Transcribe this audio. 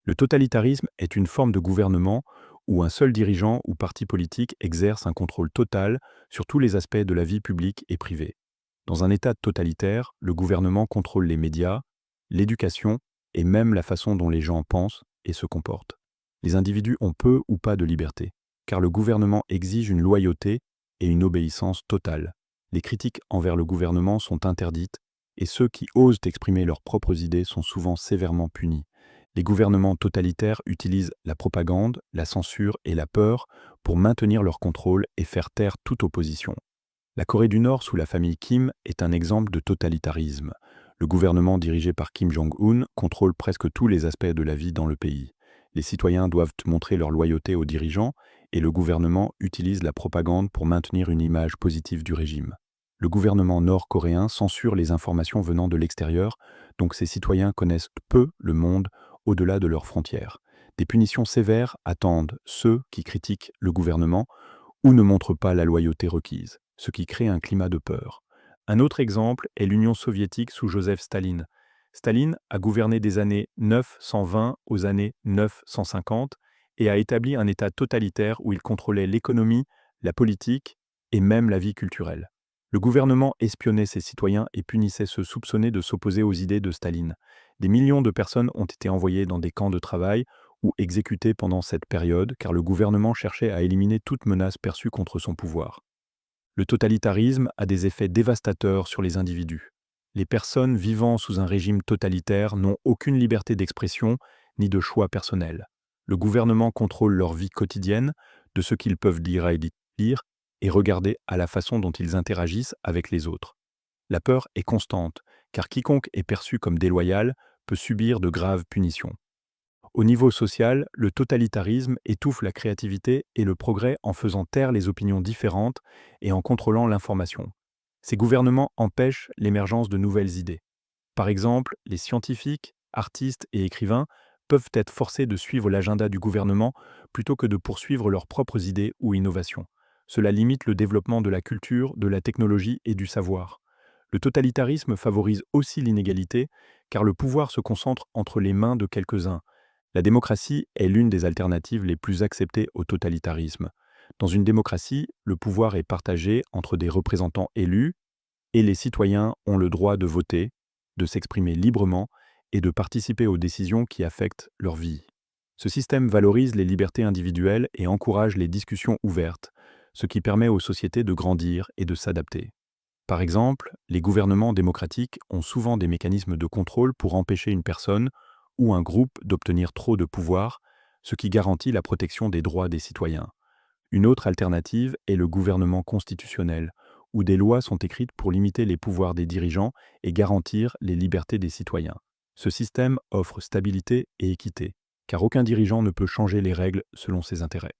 Le totalitarisme est une forme de gouvernement où un seul dirigeant ou parti politique exerce un contrôle total sur tous les aspects de la vie publique et privée. Dans un État totalitaire, le gouvernement contrôle les médias, l'éducation et même la façon dont les gens pensent et se comportent. Les individus ont peu ou pas de liberté, car le gouvernement exige une loyauté et une obéissance totale. Les critiques envers le gouvernement sont interdites et ceux qui osent exprimer leurs propres idées sont souvent sévèrement punis. Les gouvernements totalitaires utilisent la propagande, la censure et la peur pour maintenir leur contrôle et faire taire toute opposition. La Corée du Nord, sous la famille Kim, est un exemple de totalitarisme. Le gouvernement dirigé par Kim Jong-un contrôle presque tous les aspects de la vie dans le pays. Les citoyens doivent montrer leur loyauté aux dirigeants et le gouvernement utilise la propagande pour maintenir une image positive du régime. Le gouvernement nord-coréen censure les informations venant de l'extérieur, donc ses citoyens connaissent peu le monde au-delà de leurs frontières. Des punitions sévères attendent ceux qui critiquent le gouvernement ou ne montrent pas la loyauté requise, ce qui crée un climat de peur. Un autre exemple est l'Union soviétique sous Joseph Staline. Staline a gouverné des années 920 aux années 950 et a établi un État totalitaire où il contrôlait l'économie, la politique et même la vie culturelle. Le gouvernement espionnait ses citoyens et punissait ceux soupçonnés de s'opposer aux idées de Staline. Des millions de personnes ont été envoyées dans des camps de travail ou exécutées pendant cette période car le gouvernement cherchait à éliminer toute menace perçue contre son pouvoir. Le totalitarisme a des effets dévastateurs sur les individus. Les personnes vivant sous un régime totalitaire n'ont aucune liberté d'expression ni de choix personnel. Le gouvernement contrôle leur vie quotidienne, de ce qu'ils peuvent lire et regarder à la façon dont ils interagissent avec les autres. La peur est constante, car quiconque est perçu comme déloyal peut subir de graves punitions. Au niveau social, le totalitarisme étouffe la créativité et le progrès en faisant taire les opinions différentes et en contrôlant l'information. Ces gouvernements empêchent l'émergence de nouvelles idées. Par exemple, les scientifiques, artistes et écrivains peuvent être forcés de suivre l'agenda du gouvernement plutôt que de poursuivre leurs propres idées ou innovations. Cela limite le développement de la culture, de la technologie et du savoir. Le totalitarisme favorise aussi l'inégalité, car le pouvoir se concentre entre les mains de quelques-uns. La démocratie est l'une des alternatives les plus acceptées au totalitarisme. Dans une démocratie, le pouvoir est partagé entre des représentants élus et les citoyens ont le droit de voter, de s'exprimer librement et de participer aux décisions qui affectent leur vie. Ce système valorise les libertés individuelles et encourage les discussions ouvertes, ce qui permet aux sociétés de grandir et de s'adapter. Par exemple, les gouvernements démocratiques ont souvent des mécanismes de contrôle pour empêcher une personne ou un groupe d'obtenir trop de pouvoir, ce qui garantit la protection des droits des citoyens. Une autre alternative est le gouvernement constitutionnel, où des lois sont écrites pour limiter les pouvoirs des dirigeants et garantir les libertés des citoyens. Ce système offre stabilité et équité, car aucun dirigeant ne peut changer les règles selon ses intérêts.